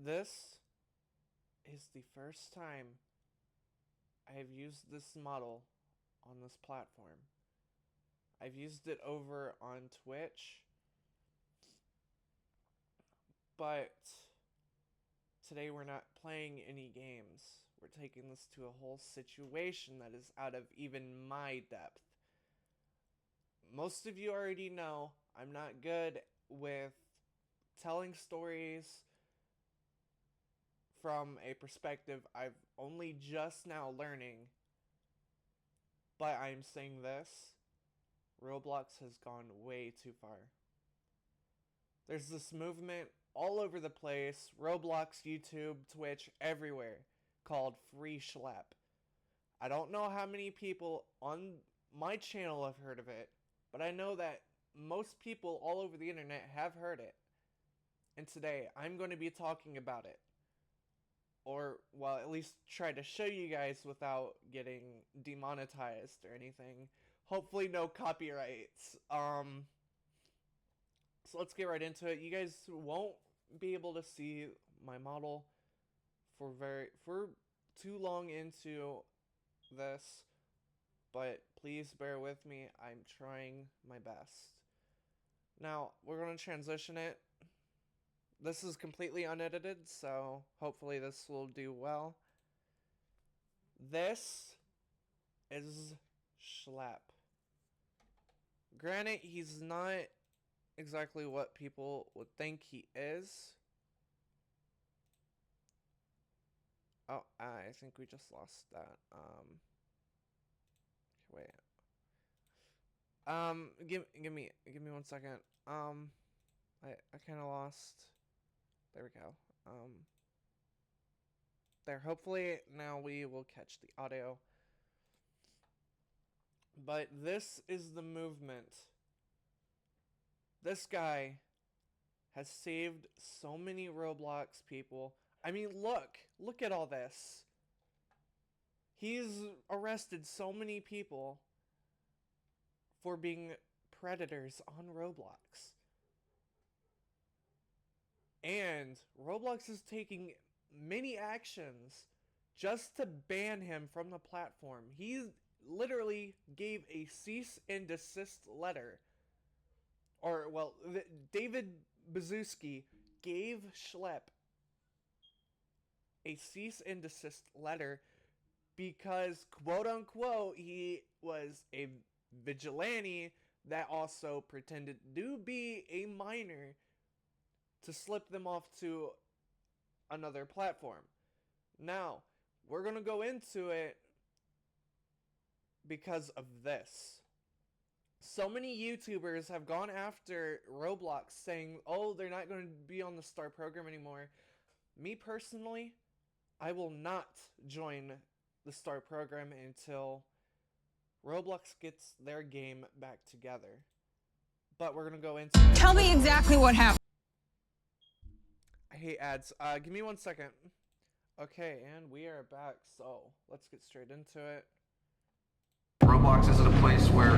This is the first time I have used this model on this platform. I've used it over on Twitch, but today we're not playing any games. We're taking this to a whole situation that is out of even my depth. Most of you already know I'm not good with telling stories from a perspective I've only just now learning, but I'm saying this, Roblox has gone way too far. There's this movement all over the place, Roblox, YouTube, Twitch, everywhere, called FreeSchlep. I don't know how many people on my channel have heard of it, but I know that most people all over the internet have heard it. And today, I'm going to be talking about it. Or, well, at least try to show you guys without getting demonetized or anything. Hopefully no copyrights. So let's get right into it. You guys won't be able to see my model for too long into this, but please bear with me. I'm trying my best. Now, we're going to transition it. This is completely unedited, so hopefully this will do well. This is Schlep. Granted, he's not exactly what people would think he is. Oh, I think we just lost that. Wait. Give me 1 second. I kind of lost. There we go. There. Hopefully now we will catch the audio. But this is the movement. This guy has saved so many Roblox people. I mean, look at all this. He's arrested so many people for being predators on Roblox. And Roblox is taking many actions just to ban him from the platform. He literally gave a cease and desist letter. Or, well, David Bazuski gave Schlep a cease and desist letter because, quote unquote, he was a vigilante that also pretended to be a minor to slip them off to another platform. Now, we're going to go into it because of this. So many YouTubers have gone after Roblox saying, oh, they're not going to be on the STAR program anymore. Me personally, I will not join the STAR program until Roblox gets their game back together. But we're going to go into it. Tell me exactly what happened. I hate ads. Give me 1 second. Okay, and we are back, so let's get straight into it. Roblox isn't a place where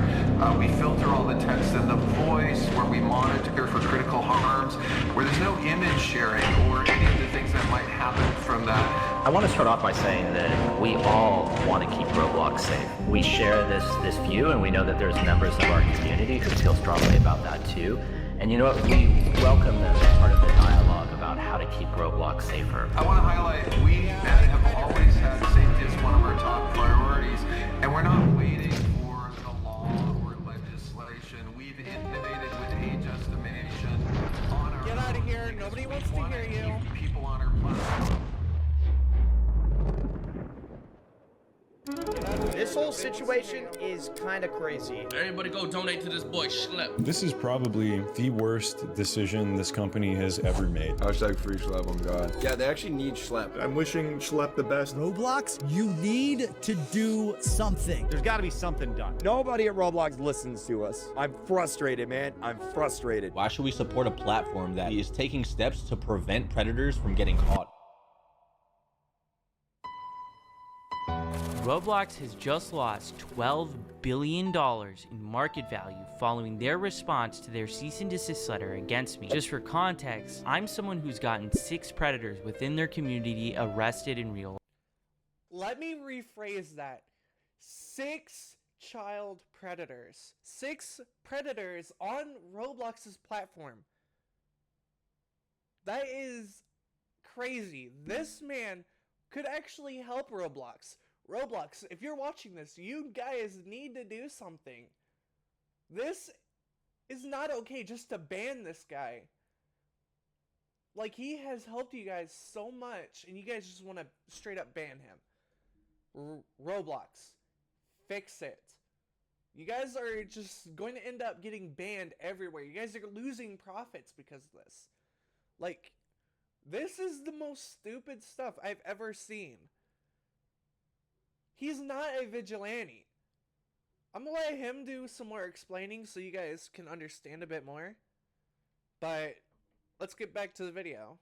we filter all the text and the voice, where we monitor for critical harms, where there's no image sharing or any of the things that might happen from that. I want to start off by saying that we all want to keep Roblox safe. We share this view, and we know that there's members of our community who feel strongly about that too. And you know what, we welcome them as part of the dialogue about how to keep Roblox safer. I want to highlight, we have always had safety as one of our top priorities, and we're not waiting for the law or legislation. We've innovated with age estimation on our Get out of here, nobody wants to hear you. People on our platform. This whole situation is kind of crazy. Everybody go donate to this boy Schlep. This is probably the worst decision this company has ever made. Hashtag FreeSchlep on God. Yeah, they actually need Schlep. I'm wishing Schlep the best. Roblox, you need to do something. There's got to be something done. Nobody at Roblox listens to us. I'm frustrated, man. I'm frustrated. Why should we support a platform that is taking steps to prevent predators from getting caught? Roblox has just lost $12 billion in market value following their response to their cease and desist letter against me. Just for context, I'm someone who's gotten 6 predators within their community arrested in real life. Let me rephrase that. 6 child predators. 6 predators on Roblox's platform. That is crazy. This man could actually help Roblox. Roblox, if you're watching this, you guys need to do something. This is not okay just to ban this guy. Like, he has helped you guys so much, and you guys just want to straight up ban him. Roblox, fix it. You guys are just going to end up getting banned everywhere. You guys are losing profits because of this. Like, this is the most stupid stuff I've ever seen. He's not a vigilante. I'm gonna let him do some more explaining so you guys can understand a bit more. But let's get back to the video.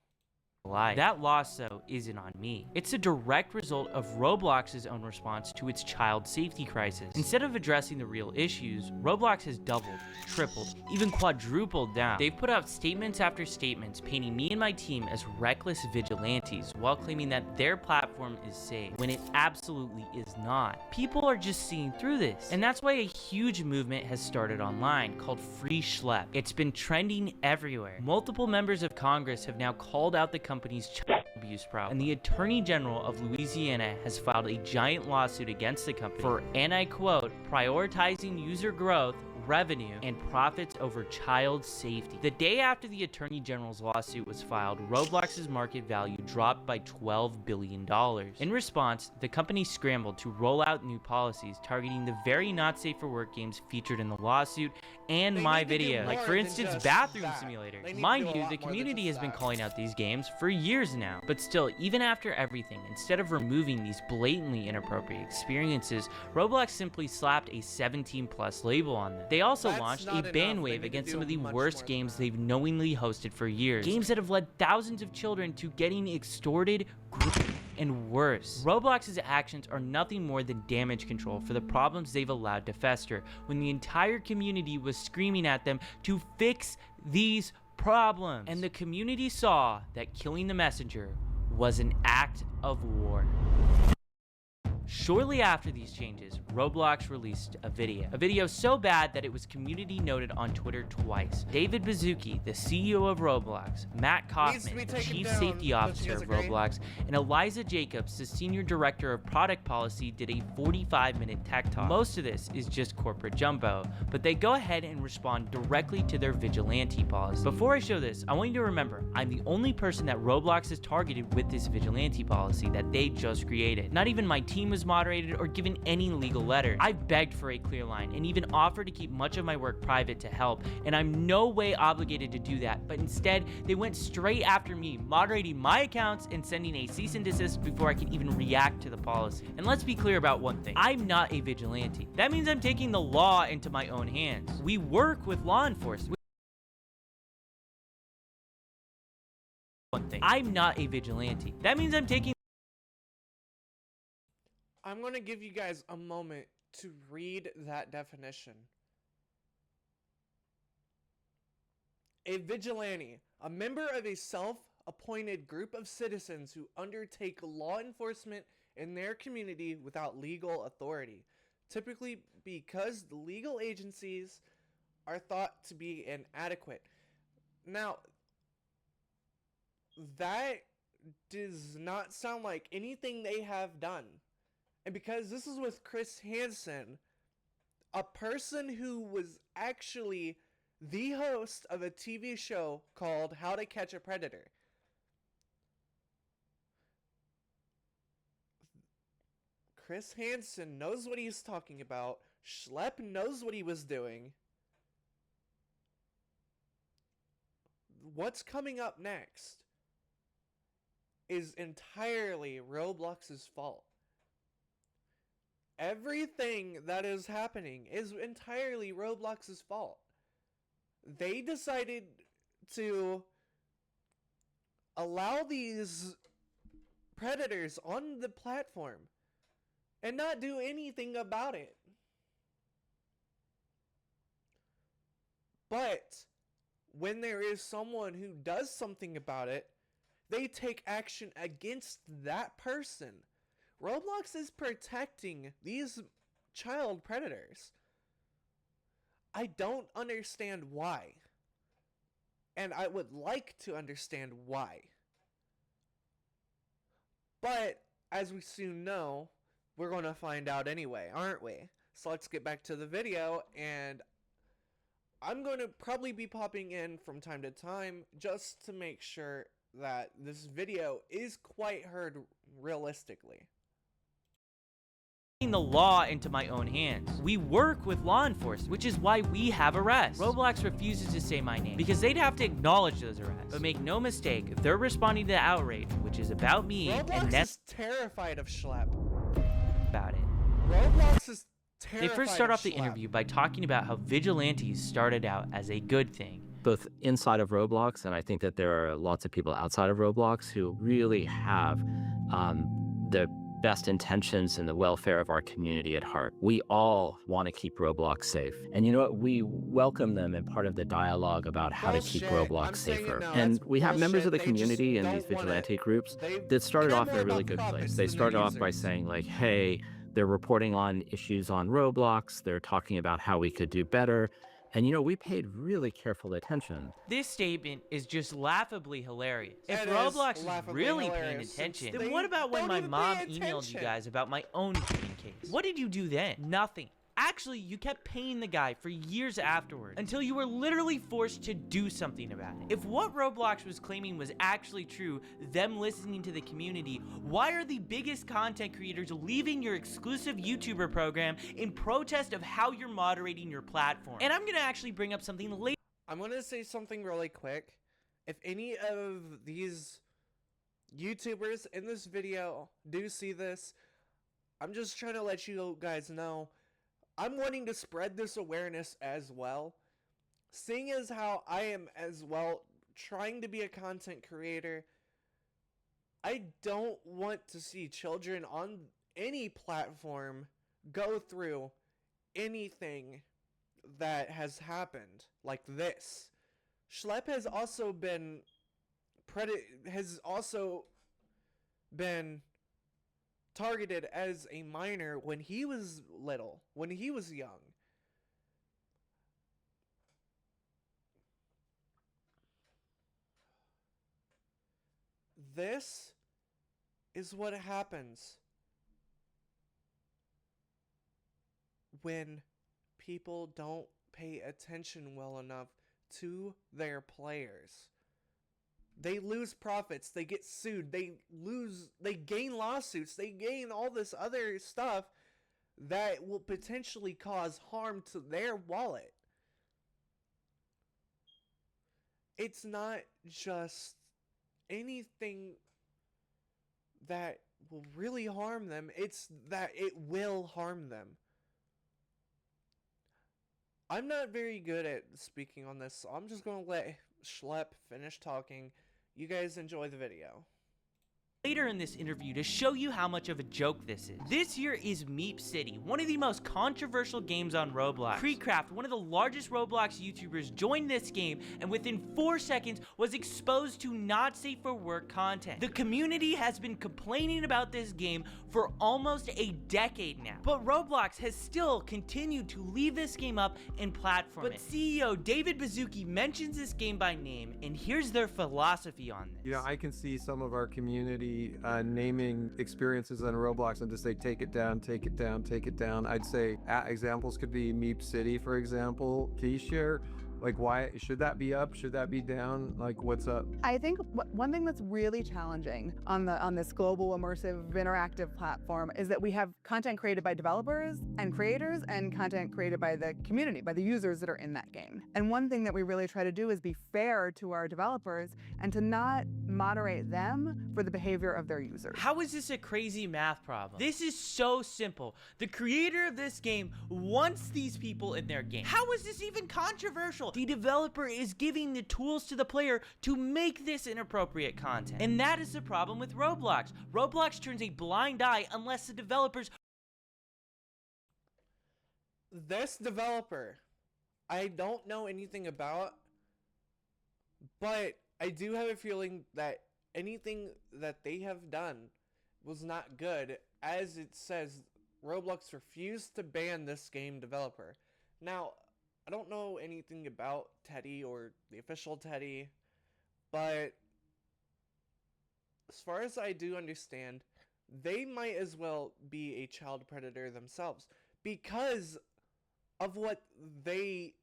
That loss, though, isn't on me. It's a direct result of Roblox's own response to its child safety crisis. Instead of addressing the real issues, Roblox has doubled, tripled, even quadrupled down. They've put out statements after statements painting me and my team as reckless vigilantes while claiming that their platform is safe, when it absolutely is not. People are just seeing through this, and that's why a huge movement has started online called FreeSchlep. It's been trending everywhere. Multiple members of Congress have now called out the company's child abuse problem, and the Attorney General of Louisiana has filed a giant lawsuit against the company for, and I quote, prioritizing user growth, revenue, and profits over child safety. The day after the Attorney General's lawsuit was filed, Roblox's market value dropped by $12 billion. In response, the company scrambled to roll out new policies targeting the very not safe for work games featured in the lawsuit and my video. Like, for instance, Bathroom Simulator. Mind you, the community has been calling out these games for years now. But still, even after everything, instead of removing these blatantly inappropriate experiences, Roblox simply slapped a 17+ label on them. They also launched a ban wave against some of the worst games they've knowingly hosted for years. Games that have led thousands of children to getting extorted, and worse. Roblox's actions are nothing more than damage control for the problems they've allowed to fester, when the entire community was screaming at them to fix these problems. And the community saw that killing the messenger was an act of war. Shortly after these changes, Roblox released a video so bad that it was community noted on Twitter twice. David Baszucki, the CEO of Roblox, Matt Kaufman, the Chief Safety Officer of Roblox, and Eliza Jacobs, the Senior Director of Product Policy, did a 45-minute tech talk. Most of this is just corporate jumbo, but they go ahead and respond directly to their vigilante policy. Before I show this, I want you to remember, I'm the only person that Roblox has targeted with this vigilante policy that they just created. Not even my team was moderated or given any legal letter. I've begged for a clear line and even offered to keep much of my work private to help, and I'm no way obligated to do that, but instead they went straight after me, moderating my accounts and sending a cease and desist before I could even react to the policy. And let's be clear about one thing, I'm not a vigilante. That means I'm taking the law into my own hands. We work with law enforcement. I'm not a vigilante. That means I'm taking. I'm going to give you guys a moment to read that definition. A vigilante, a member of a self-appointed group of citizens who undertake law enforcement in their community without legal authority, typically because the legal agencies are thought to be inadequate. Now, that does not sound like anything they have done. And because this is with Chris Hansen, a person who was actually the host of a TV show called How to Catch a Predator. Chris Hansen knows what he's talking about. Schlep knows what he was doing. What's coming up next is entirely Roblox's fault. Everything that is happening is entirely Roblox's fault. They decided to allow these predators on the platform and not do anything about it. But when there is someone who does something about it, they take action against that person. Roblox is protecting these child predators. I don't understand why. And I would like to understand why. But, as we soon know, we're going to find out anyway, aren't we? So let's get back to the video, and I'm going to probably be popping in from time to time just to make sure that this video is quite heard realistically. The law into my own hands. We work with law enforcement, which is why we have arrests. Roblox refuses to say my name because they'd have to acknowledge those arrests. But make no mistake, if they're responding to the outrage, which is about me, Roblox and that's is terrified of Schlep. about it. Roblox is terrified. They first start of off the Schlep. interview by talking about how vigilantes started out as a good thing. Both inside of Roblox, and I think that there are lots of people outside of Roblox who really have the best intentions and the welfare of our community at heart. We all want to keep Roblox safe. And you know what? We welcome them in part of the dialogue about how to keep Roblox safer. And we have members of the community in these vigilante groups that started off in a really good place. They started off by saying like, hey, they're reporting on issues on Roblox. They're talking about how we could do better. And, you know, we paid really careful attention. This statement is just laughably hilarious. If It Roblox is is laughably really paying hilarious, attention, since then they what about when don't my even mom pay emailed you attention. guys about my own shooting case? What did you do then? Nothing. Actually, you kept paying the guy for years afterward until you were literally forced to do something about it. If what Roblox was claiming was actually true, them listening to the community, why are the biggest content creators leaving your exclusive YouTuber program in protest of how you're moderating your platform? And I'm gonna actually bring up something later. I'm going to say something really quick. If any of these YouTubers in this video do see this, I'm just trying to let you guys know I'm wanting to spread this awareness as well. Seeing as how I am as well trying to be a content creator, I don't want to see children on any platform go through anything that has happened like this. Schlep has also been targeted as a minor when he was little, when he was young. This is what happens when people don't pay attention well enough to their players. They lose profits, they get sued, they gain lawsuits, they gain all this other stuff that will potentially cause harm to their wallet. It's not just anything that will really harm them, it's that it will harm them. I'm not very good at speaking on this, so I'm just going to let Schlep finish talking. You guys enjoy the video. Later in this interview to show you how much of a joke this is. This year is Meep City, one of the most controversial games on Roblox. Creecraft, one of the largest Roblox YouTubers, joined this game and within 4 seconds was exposed to not safe for work content. The community has been complaining about this game for almost a decade now, but Roblox has still continued to leave this game up and platform it. CEO David Baszucki mentions this game by name, and here's their philosophy on this. You know, I can see some of our community naming experiences on Roblox and just say, take it down, take it down, take it down. I'd say examples could be Meep City, for example. Can you share, like, why should that be up? Should that be down? Like, what's up? I think one thing that's really challenging on this global immersive interactive platform is that we have content created by developers and creators and content created by the community, by the users that are in that game. And one thing that we really try to do is be fair to our developers and to not moderate them for the behavior of their users. How is this a crazy math problem? This is so simple. The creator of this game wants these people in their game. How is this even controversial? The developer is giving the tools to the player to make this inappropriate content. And that is the problem with Roblox. Roblox turns a blind eye unless the developers... This developer I don't know anything about, but I do have a feeling that anything that they have done was not good. As it says, Roblox refused to ban this game developer. Now, I don't know anything about Teddy or the official Teddy, but as far as I do understand, they might as well be a child predator themselves because of what they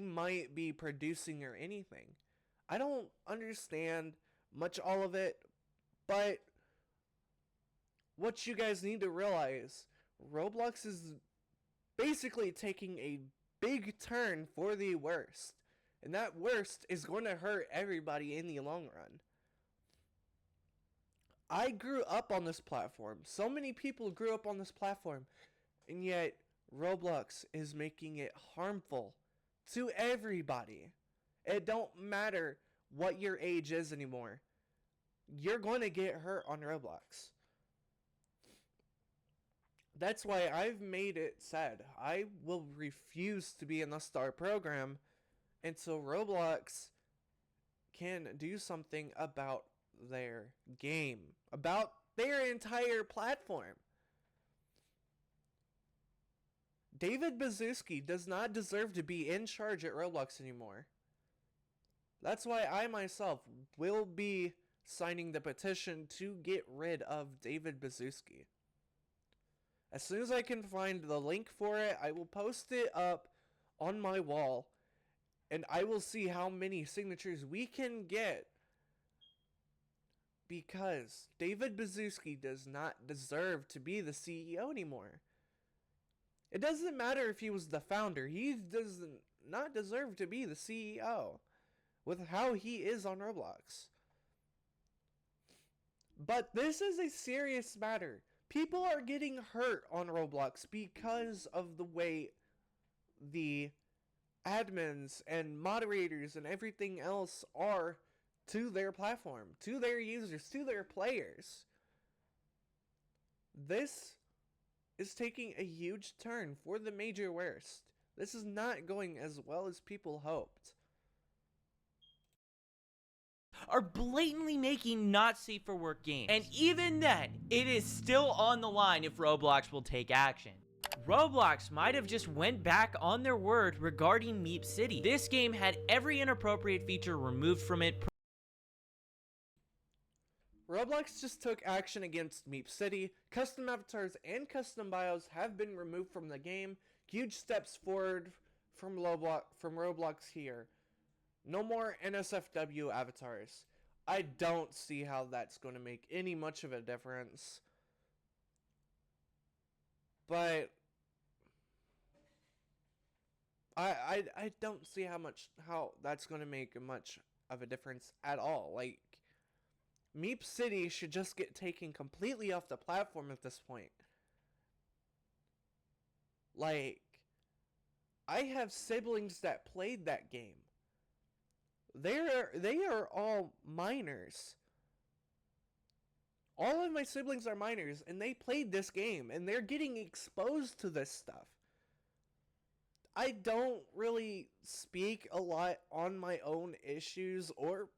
might be producing or anything. I don't understand much all of it, but what you guys need to realize, Roblox is basically taking a big turn for the worst. And that worst is going to hurt everybody in the long run. I grew up on this platform. So many people grew up on this platform. And yet, Roblox is making it harmful to everybody. It don't matter what your age is anymore. You're going to get hurt on Roblox. That's why I've made it said I will refuse to be in the STAR program until Roblox can do something about their game, about their entire platform. David Baszucki does not deserve to be in charge at Roblox anymore. That's why I myself will be signing the petition to get rid of David Baszucki. As soon as I can find the link for it, I will post it up on my wall, and I will see how many signatures we can get, because David Baszucki does not deserve to be the CEO anymore. It doesn't matter if he was the founder. He does not deserve to be the CEO with how he is on Roblox. But this is a serious matter. People are getting hurt on Roblox because of the way the admins and moderators and everything else are to their platform, to their users, to their players. This is taking a huge turn for the major worst. This is not going as well as people hoped. Are blatantly making not safe for work games. And even then, it is still on the line if Roblox will take action. Roblox might have just went back on their word regarding Meep City. This game had every inappropriate feature removed from it. Roblox just took action against Meep City. Custom avatars and custom bios have been removed from the game. Huge steps forward from Roblox here. No more NSFW avatars. I don't see how that's going to make any much of a difference. But I don't see how that's going to make much of a difference at all. Like, Meep City should just get taken completely off the platform at this point. Like, I have siblings that played that game. They are all minors. All of my siblings are minors, and they played this game, and they're getting exposed to this stuff. I don't really speak a lot on my own issues or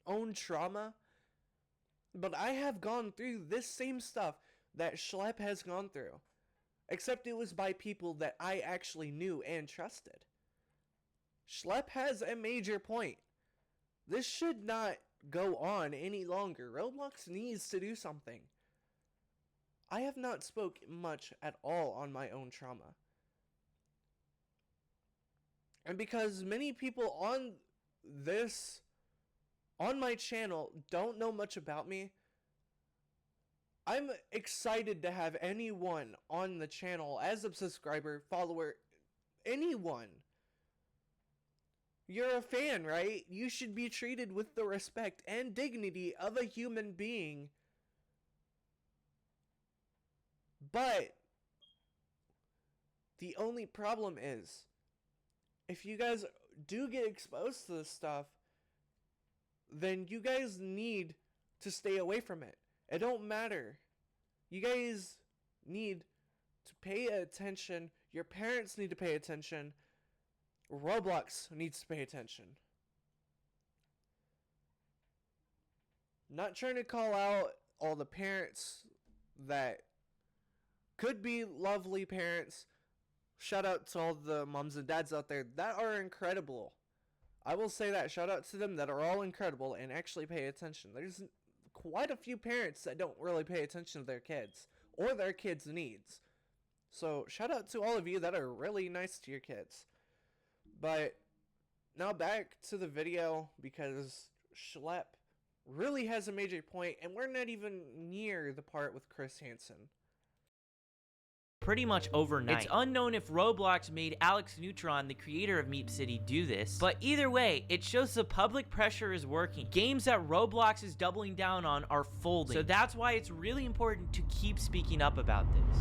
own trauma, but I have gone through this same stuff that Schlep has gone through, except it was by people that I actually knew and trusted. Schlep has a major point. This should not go on any longer. Roblox needs to do something. I have not spoke much at all on my own trauma. And because many people on my channel don't know much about me, I'm excited to have anyone on the channel as a subscriber, follower, anyone. You're a fan, right? You should be treated with the respect and dignity of a human being. But the only problem is, if you guys do get exposed to this stuff, then you guys need to stay away from it. It don't matter. You guys need to pay attention. Your parents need to pay attention. Roblox needs to pay attention. Not trying to call out all the parents that could be lovely parents. Shout out to all the moms and dads out there that are incredible. I will say that. Shout out to them that are all incredible and actually pay attention. There's quite a few parents that don't really pay attention to their kids or their kids' needs. So shout out to all of you that are really nice to your kids. But now back to the video, because Schlep really has a major point, and we're not even near the part with Chris Hansen. Pretty much overnight. It's unknown if Roblox made Alex Neutron, the creator of Meep City, do this, but either way, it shows the public pressure is working. Games that Roblox is doubling down on are folding, so that's why it's really important to keep speaking up about this.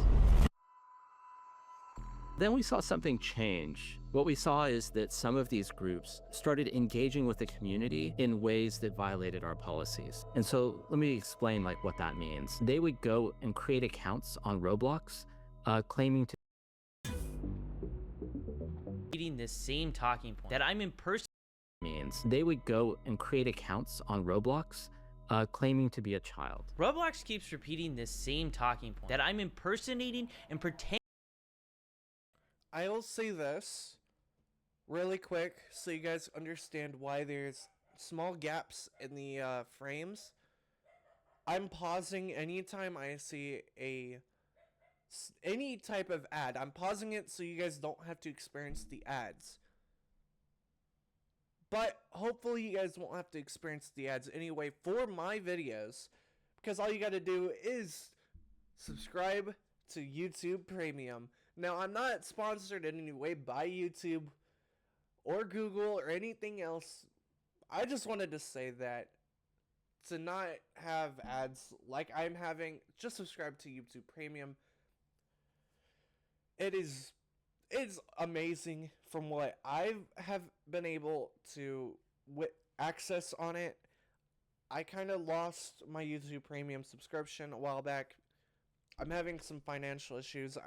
Then we saw something change. What we saw is that some of these groups started engaging with the community in ways that violated our policies. And so let me explain what that means. They would go and create accounts on Roblox, claiming to Repeating this same talking point that I'm impersonating. Means they would go and create accounts on Roblox, claiming to be a child. Roblox keeps repeating this same talking point that I'm impersonating and pretending. I will say this really quick so you guys understand why there's small gaps in the frames. I'm pausing anytime I see any type of ad. I'm pausing it so you guys don't have to experience the ads. But hopefully you guys won't have to experience the ads anyway for my videos, because all you got to do is subscribe to YouTube Premium. Now, I'm not sponsored in any way by YouTube or Google or anything else. I just wanted to say that to not have ads like I'm having, just subscribe to YouTube Premium. It's amazing from what I have been able to access on it. I kind of lost my YouTube Premium subscription a while back. I'm having some financial issues,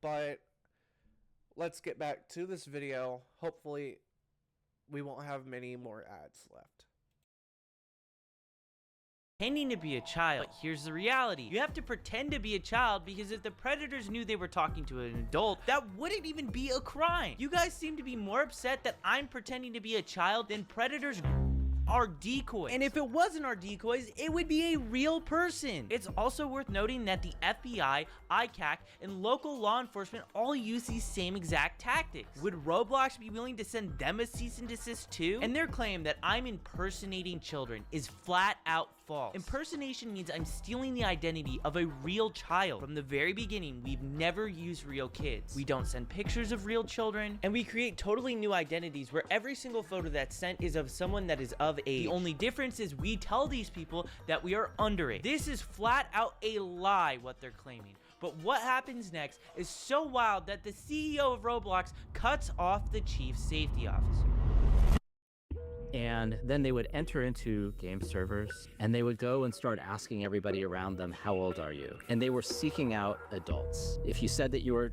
but let's get back to this video. Hopefully, we won't have many more ads left. Pretending to be a child. But here's the reality. You have to pretend to be a child, because if the predators knew they were talking to an adult, that wouldn't even be a crime. You guys seem to be more upset that I'm pretending to be a child than predators are decoys. And if it wasn't our decoys, it would be a real person. It's also worth noting that the FBI, ICAC, and local law enforcement all use these same exact tactics. Would Roblox be willing to send them a cease and desist too? And their claim that I'm impersonating children is flat out false. Impersonation means I'm stealing the identity of a real child. From the very beginning, we've never used real kids. We don't send pictures of real children, and we create totally new identities where every single photo that's sent is of someone that is of age. The only difference is we tell these people that we are underage. This is flat out a lie, what they're claiming. But what happens next is so wild that the CEO of Roblox cuts off the chief safety officer. And then they would enter into game servers, and they would go and start asking everybody around them, how old are you? And they were seeking out adults. If you said that you were,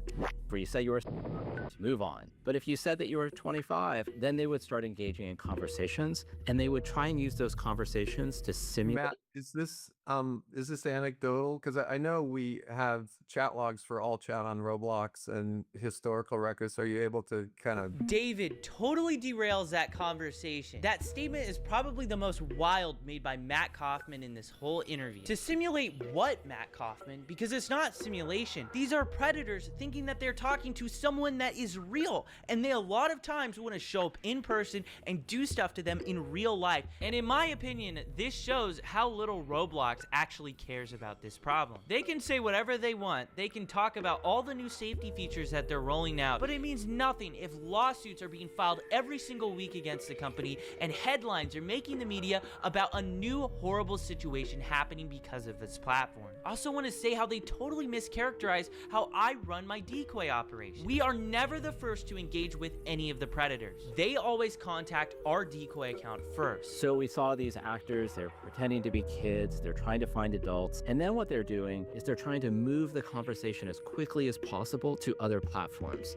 move on. But if you said that you were 25, then they would start engaging in conversations, and they would try and use those conversations to simulate. Matt, is this anecdotal? Because I know we have chat logs for all chat on Roblox and historical records. Are you able to kind of... David totally derails that conversation. That statement is probably the most wild made by Matt Kaufman in this whole interview. To simulate what, Matt Kaufman? Because it's not simulation. These are predators thinking that they're talking to someone that is real, and they a lot of times want to show up in person and do stuff to them in real life. And in my opinion, this shows how little Roblox actually cares about this problem. They can say whatever they want. They can talk about all the new safety features that they're rolling out, but it means nothing if lawsuits are being filed every single week against the company and headlines are making the media about a new horrible situation happening because of this platform. I also want to say how they totally mischaracterize how I run my decoy operation. We are never the first to engage with any of the predators. They always contact our decoy account first. So we saw these actors, they're pretending to be kids, they're trying to find adults. And then what they're doing is they're trying to move the conversation as quickly as possible to other platforms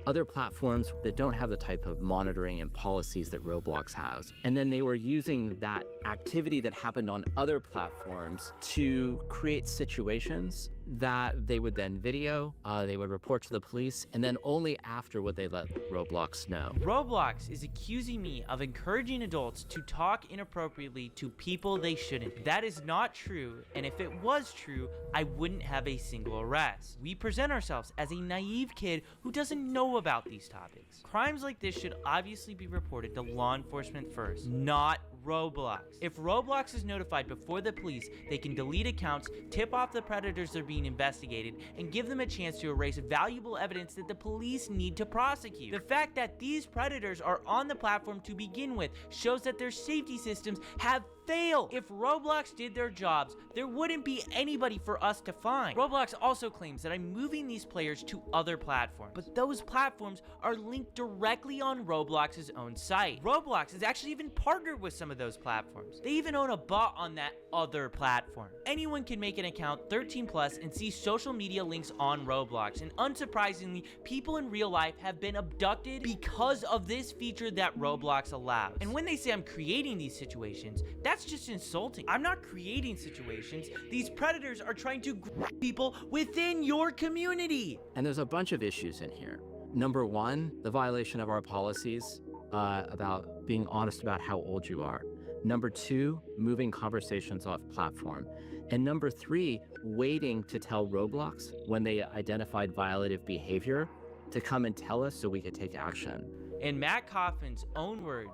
that don't have the type of monitoring and policies that Roblox has. And then they were using that activity that happened on other platforms to create situations that they would then video, they would report to the police, and then only after would they let Roblox know. Roblox is accusing me of encouraging adults to talk inappropriately to people they shouldn't. That is not true, and if it was true, I wouldn't have a single arrest. We present ourselves as a naive kid who doesn't know about these topics. Crimes like this should obviously be reported to law enforcement first, not Roblox. If Roblox is notified before the police, they can delete accounts, tip off the predators they're being investigated, and give them a chance to erase valuable evidence that the police need to prosecute. The fact that these predators are on the platform to begin with shows that their safety systems have failed. If Roblox did their jobs, there wouldn't be anybody for us to find. Roblox also claims that I'm moving these players to other platforms, but those platforms are linked directly on Roblox's own site. Roblox has actually even partnered with some of those platforms. They even own a bot on that other platform. Anyone can make an account 13 plus and see social media links on Roblox, and unsurprisingly, people in real life have been abducted because of this feature that Roblox allows. And when they say I'm creating these situations, that's just insulting. I'm not creating situations. These predators are trying to grab people within your community. And there's a bunch of issues in here. Number one, the violation of our policies about being honest about how old you are. Number two, moving conversations off platform. And number three, waiting to tell Roblox when they identified violative behavior to come and tell us so we could take action. In Matt Kaufman's own words,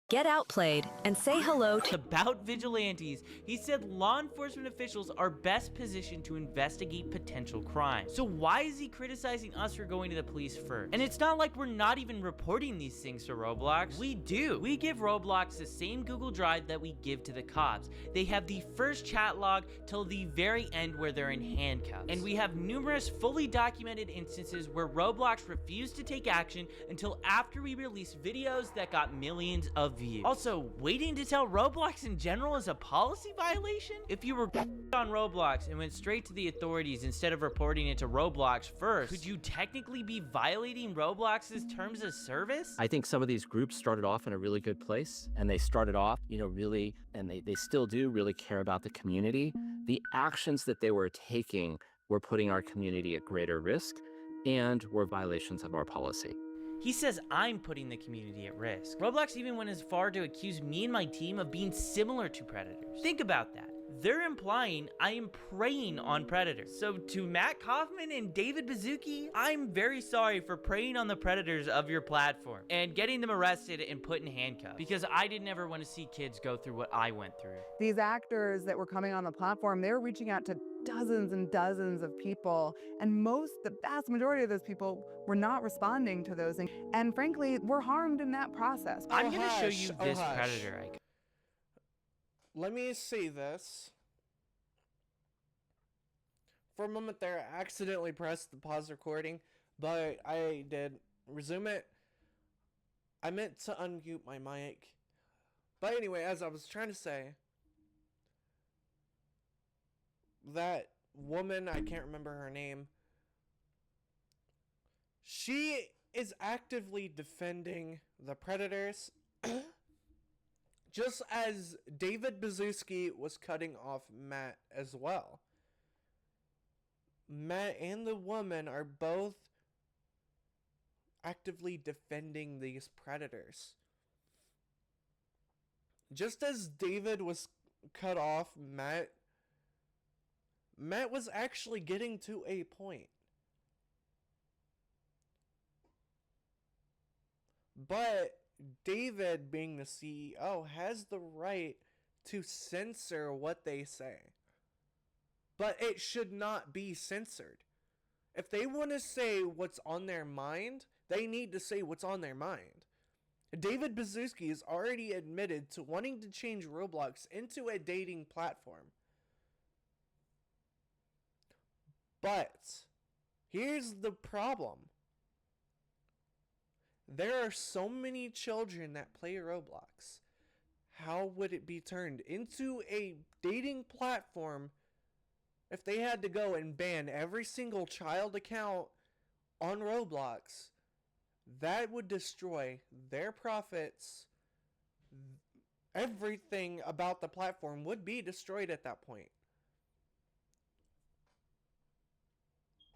get outplayed and say hello to about vigilantes, he said law enforcement officials are best positioned to investigate potential crime. So why is he criticizing us for going to the police first? And it's not like we're not even reporting these things to Roblox. We do. We give Roblox the same Google Drive that we give to the cops. They have the first chat log till the very end where they're in handcuffs. And we have numerous fully documented instances where Roblox refused to take action until after we released videos that got millions of views. Also, waiting to tell Roblox in general is a policy violation? If you were on Roblox and went straight to the authorities instead of reporting it to Roblox first, could you technically be violating Roblox's terms of service? I think some of these groups started off in a really good place, and they started off, really, and they still do really care about the community. The actions that they were taking were putting our community at greater risk and were violations of our policy. He says I'm putting the community at risk. Roblox even went as far to accuse me and my team of being similar to predators. Think about that. They're implying I am preying on predators. So to Matt Kaufman and David Baszucki, I'm very sorry for preying on the predators of your platform and getting them arrested and put in handcuffs, because I didn't ever want to see kids go through what I went through. These actors that were coming on the platform, they were reaching out to dozens and dozens of people, and the vast majority of those people were not responding to those, and frankly, were harmed in that process. I'm going to show you this predator icon. Let me see this. For a moment there, I accidentally pressed the pause recording, but I did resume it. I meant to unmute my mic. But anyway, as I was trying to say, that woman, I can't remember her name, she is actively defending the predators, just as David Baszucki was cutting off Matt as well. Matt and the woman are both actively defending these predators. Just as David was cut off Matt was actually getting to a point. But David, being the CEO, has the right to censor what they say. But it should not be censored. If they want to say what's on their mind, they need to say what's on their mind. David Baszucki has already admitted to wanting to change Roblox into a dating platform. But here's the problem. There are so many children that play Roblox. how would it be turned into a dating platform if they had to go and ban every single child account on Roblox? That would destroy their profits. Everything about the platform would be destroyed at that point.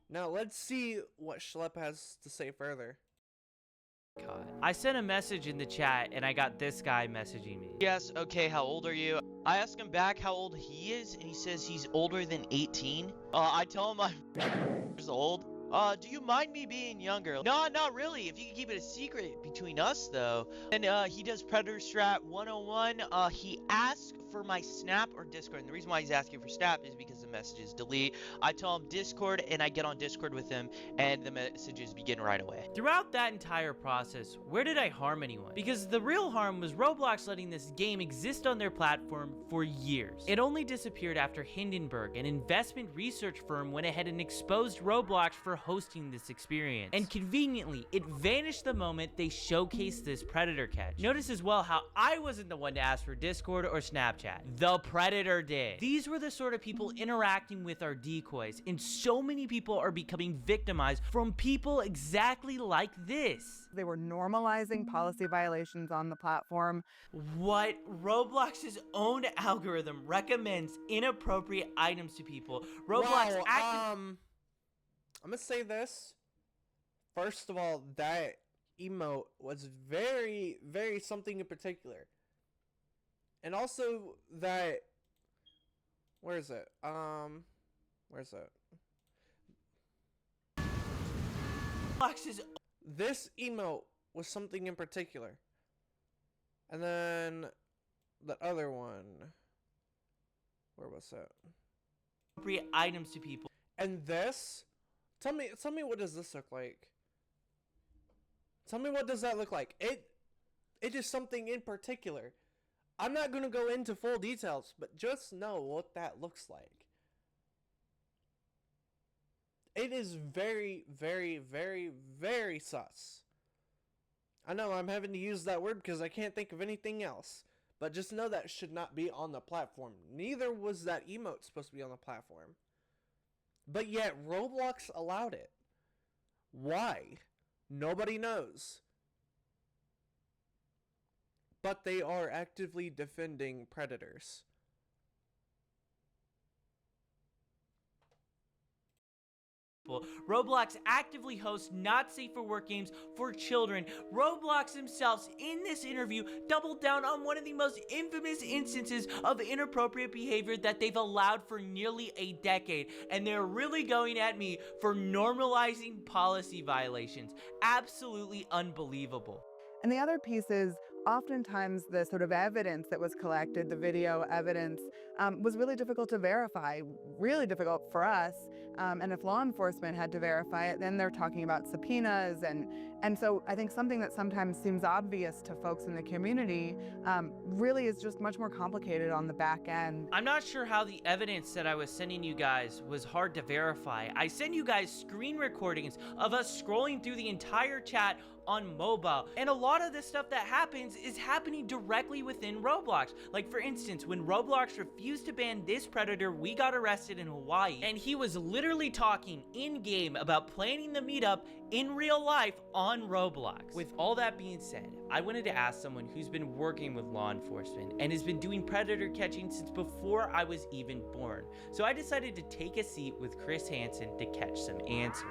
Now let's see what Schlep has to say further. God. I sent a message in the chat and I got this guy messaging me. Yes, okay, how old are you? I asked him back how old he is, and he says he's older than 18. I tell him I'm years old. Do you mind me being younger? No, not really. If you can keep it a secret between us, though. And he does Predator Strat 101. He asks for my Snap or Discord. And the reason why he's asking for Snap is because the messages delete. I tell him Discord, and I get on Discord with him, and the messages begin right away. Throughout that entire process, where did I harm anyone? Because the real harm was Roblox letting this game exist on their platform for years. It only disappeared after Hindenburg, an investment research firm, went ahead and exposed Roblox for hosting this experience. And conveniently, it vanished the moment they showcased this Predator catch. Notice as well how I wasn't the one to ask for Discord or Snapchat. The Predator did. These were the sort of people interacting with our decoys, and so many people are becoming victimized from people exactly like this. They were normalizing policy violations on the platform. What? Roblox's own algorithm recommends inappropriate items to people. Roblox I'm gonna say this. First of all, that emote was very, very something in particular. And also that, where is it? Where's it? This emote was something in particular. And then the other one, where was it? Appropriate items to people. And this, tell me what does this look like? Tell me what does that look like? It is something in particular. I'm not going to go into full details, but just know what that looks like. It is very, very, very, very sus. I know I'm having to use that word because I can't think of anything else. But just know that should not be on the platform. Neither was that emote supposed to be on the platform. But yet Roblox allowed it. Why? Nobody knows. But they are actively defending predators. Roblox actively hosts not safe for work games for children. Roblox themselves in this interview doubled down on one of the most infamous instances of inappropriate behavior that they've allowed for nearly a decade, and they're really going at me for normalizing policy violations. Absolutely unbelievable. And the other piece is oftentimes the sort of evidence that was collected, the video evidence, was really difficult to verify, really difficult for us. And if law enforcement had to verify it, then they're talking about subpoenas. And so I think something that sometimes seems obvious to folks in the community really is just much more complicated on the back end. I'm not sure how the evidence that I was sending you guys was hard to verify. I sent you guys screen recordings of us scrolling through the entire chat on mobile, and a lot of the stuff that happens is happening directly within Roblox. Like for instance, when Roblox refused to ban this predator, we got arrested in Hawaii, and he was literally talking in-game about planning the meetup in real life on Roblox. With all that being said, I wanted to ask someone who's been working with law enforcement and has been doing predator catching since before I was even born. So I decided to take a seat with Chris Hansen to catch some answers.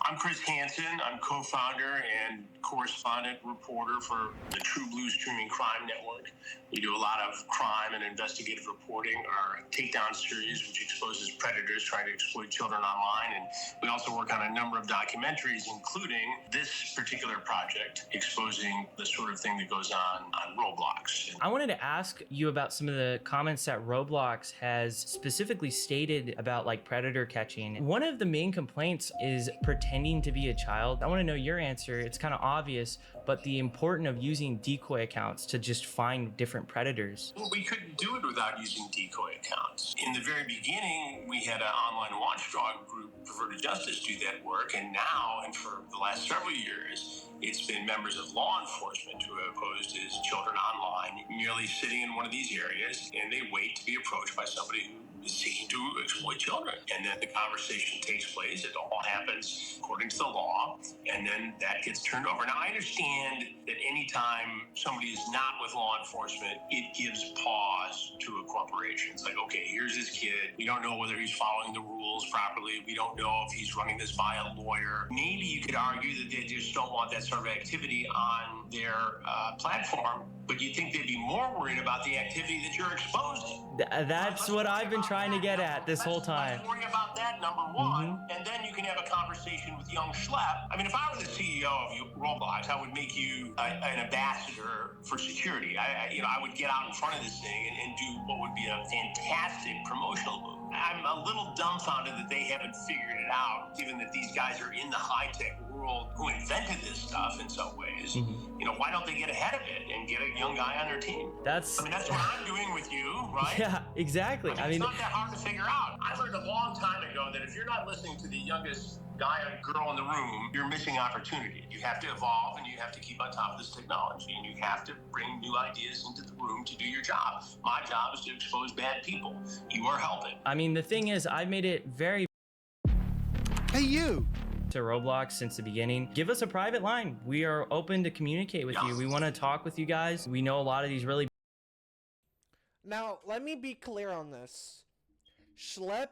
I'm Chris Hansen. I'm co-founder and correspondent reporter for the True Blue Streaming Crime Network. We do a lot of crime and investigative reporting. Our Takedown series, which exposes predators trying to exploit children online. And we also work on a number of documentaries, including this particular project, exposing the sort of thing that goes on Roblox. I wanted to ask you about some of the comments that Roblox has specifically stated about like predator catching. One of the main complaints is pretending pretending to be a child? I want to know your answer. It's kind of obvious, but the importance of using decoy accounts to just find different predators. Well, we couldn't do it without using decoy accounts. In the very beginning, we had an online watchdog group, Prefer to Justice, do that work, and now, and for the last several years, it's been members of law enforcement who have posed as children online, merely sitting in one of these areas, and they wait to be approached by somebody who is seeking to exploit children. And then the conversation takes place. It all happens according to the law, and then that gets turned over. Now, I understand that anytime somebody is not with law enforcement, it gives pause to a corporation. It's like, okay, here's this kid. We don't know whether he's following the rules properly. We don't know if he's running this by a lawyer. Maybe you could argue that they just don't want that sort of activity on their platform, but you think they'd be more worried about the activity that you're exposing. That's what I've been trying to get at this whole time. Let's worry about that, number one, and then you can have a conversation with young Schlep. I mean, if I were the CEO of Roblox, I would make you an ambassador for security. I would get out in front of this thing and do what would be a fantastic promotional move. I'm a little dumbfounded that they haven't figured it out, given that these guys are in the high-tech world who invented this stuff in some ways. Why don't they get ahead of it and get a young guy on their team? That's what I'm doing with you, right? Yeah, exactly. I mean, it's not that hard to figure out. I learned a long time ago that if you're not listening to the youngest guy or girl in the room, you're missing opportunity. You have to evolve, and you have to keep on top of this technology, and you have to bring new ideas into the room to do your job. My job is to expose bad people. You are helping. I mean, the thing is, I've made it very Hey, you! to Roblox since the beginning. Give us a private line. We are open to communicate with you. We want to talk with you guys. We know a lot of these really... Now, let me be clear on this. Schlep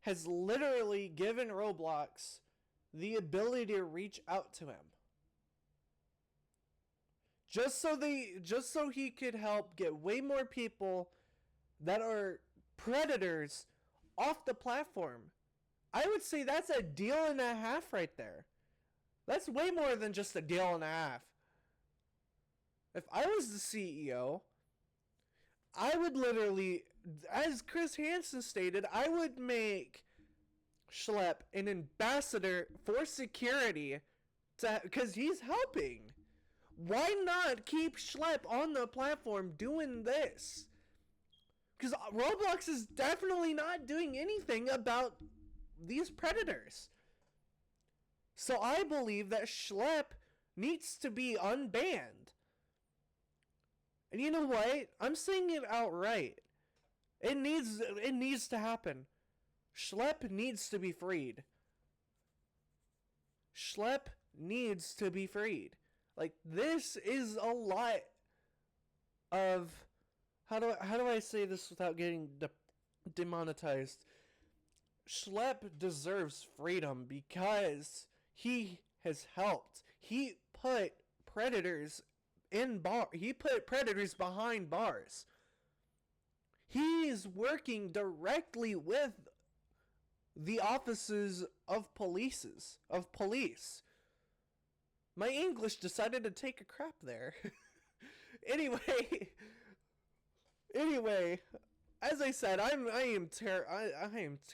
has literally given Roblox the ability to reach out to him. Just so he could help get way more people that are predators off the platform. I would say that's a deal and a half right there. That's way more than just a deal and a half. If I was the CEO, I would literally, as Chris Hansen stated, I would make Schlep an ambassador for security because he's helping. Why not keep Schlep on the platform doing this? Because Roblox is definitely not doing anything about these predators. So I believe that Schlep needs to be unbanned. And you know what? I'm saying it outright. It needs to happen. Schlep needs to be freed. Schlep needs to be freed. Like, this is a lot of... How do I say this without getting demonetized? Schlep deserves freedom because he has helped. He put predators he put predators behind bars. He is working directly with the offices of police. My English decided to take a crap there. Anyway, as I said, I am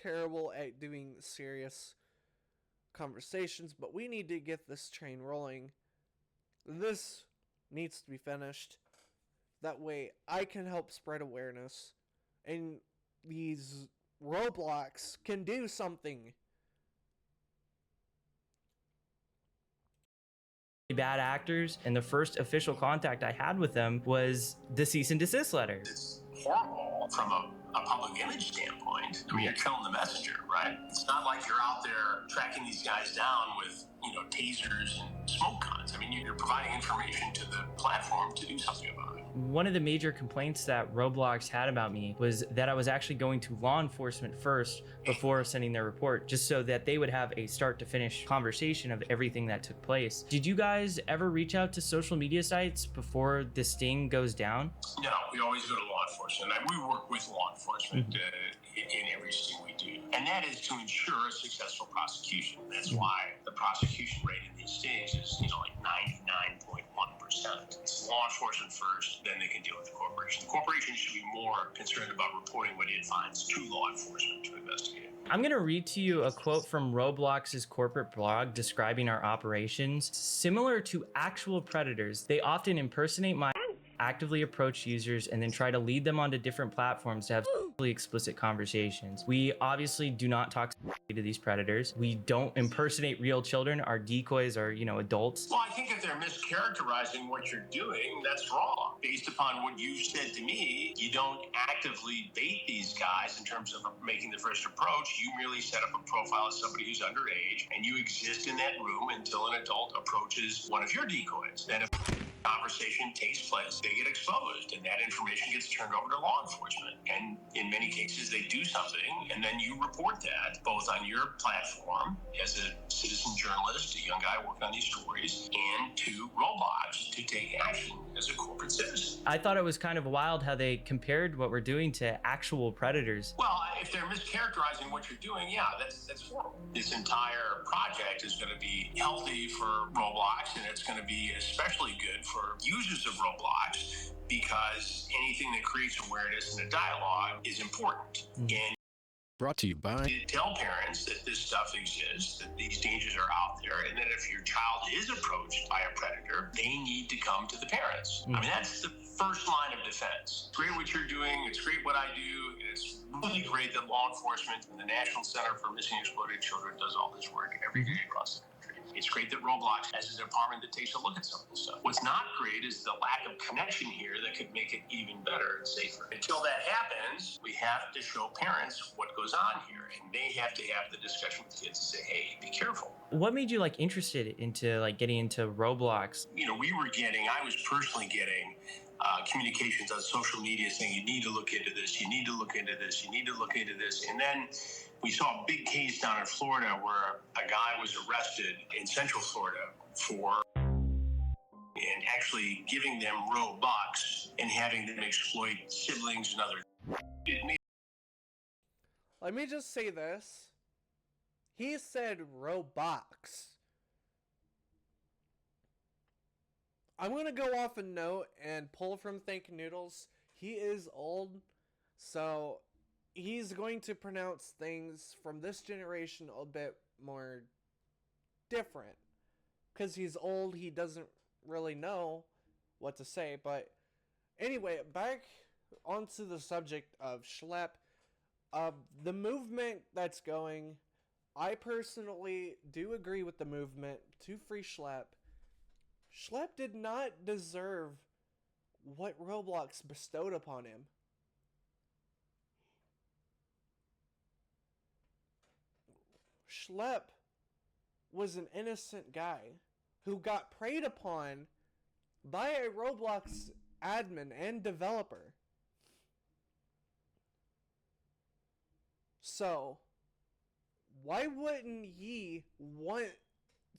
terrible at doing serious conversations, but we need to get this train rolling. This needs to be finished. That way I can help spread awareness and these Roblox can do something. Bad actors, and the first official contact I had with them was the cease and desist letter. It's horrible from a public image standpoint. I mean, you're killing the messenger, right? It's not like you're out there tracking these guys down with, tasers and smoke guns. I mean, you're providing information to the platform to do something about it. One of the major complaints that Roblox had about me was that I was actually going to law enforcement first before sending their report, just so that they would have a start to finish conversation of everything that took place. Did you guys ever reach out to social media sites before this sting goes down? No, we always go to law enforcement. We work with law enforcement in everything we do. And that is to ensure a successful prosecution. That's why the prosecution rate in these states is, like 99.1%. 100%. It's law enforcement first, then they can deal with the corporation. The corporation should be more concerned about reporting what it finds to law enforcement to investigate. I'm going to read to you a quote from Roblox's corporate blog describing our operations. Similar to actual predators, they often impersonate my actively approach users and then try to lead them onto different platforms to have explicit conversations. We obviously do not talk to these predators. We don't impersonate real children. Our decoys are, adults. Well, I think if they're mischaracterizing what you're doing, that's wrong. Based upon what you've said to me, you don't actively bait these guys in terms of making the first approach. You merely set up a profile as somebody who's underage, and you exist in that room until an adult approaches one of your decoys. Then if conversation takes place, they get exposed, and that information gets turned over to law enforcement. And in many cases, they do something, and then you report that both on your platform as a citizen journalist, a young guy working on these stories, and to Roblox to take action as a corporate citizen. I thought it was kind of wild how they compared what we're doing to actual predators. Well, if they're mischaracterizing what you're doing, yeah, that's horrible. This entire project is going to be healthy for Roblox, and it's going to be especially good for users of Roblox, because anything that creates awareness and a dialogue is important. And brought to you by tell parents that this stuff exists, that these dangers are out there, and that if your child is approached by a predator, they need to come to the parents. I mean, that's the first line of defense. It's great what you're doing. It's great what I do. And it's really great that law enforcement and the National Center for Missing and Exploited Children does all this work every day across the country. It's great that Roblox has a department that takes a look at some of this stuff. What's not great is the lack of connection here that could make it even better and safer. Until that happens, we have to show parents what goes on here, and they have to have the discussion with kids and say, hey, be careful. What made you interested into getting into Roblox? I was personally getting communications on social media saying, you need to look into this, you need to look into this, you need to look into this. And then we saw a big case down in Florida where a guy was arrested in Central Florida for and actually giving them Robux and having them exploit siblings and other. Let me just say this. He said Robux. I'm going to go off a note and pull from Think Noodles. He is old, so he's going to pronounce things from this generation a bit more different. Because he's old, he doesn't really know what to say. But anyway, back onto the subject of Schlep. The movement that's going, I personally do agree with the movement to free Schlep. Schlep did not deserve what Roblox bestowed upon him. Schlep was an innocent guy who got preyed upon by a Roblox admin and developer. So, why wouldn't he want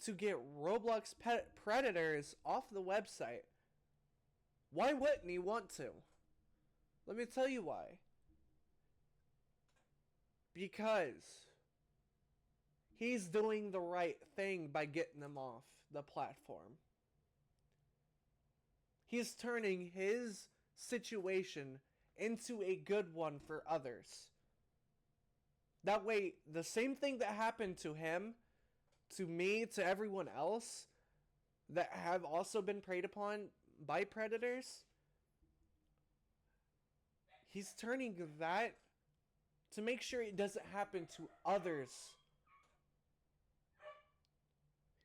to get Roblox predators off the website? Why wouldn't he want to? Let me tell you why. Because he's doing the right thing by getting them off the platform. He's turning his situation into a good one for others. That way, the same thing that happened to him, to me, to everyone else that have also been preyed upon by predators, he's turning that to make sure it doesn't happen to others.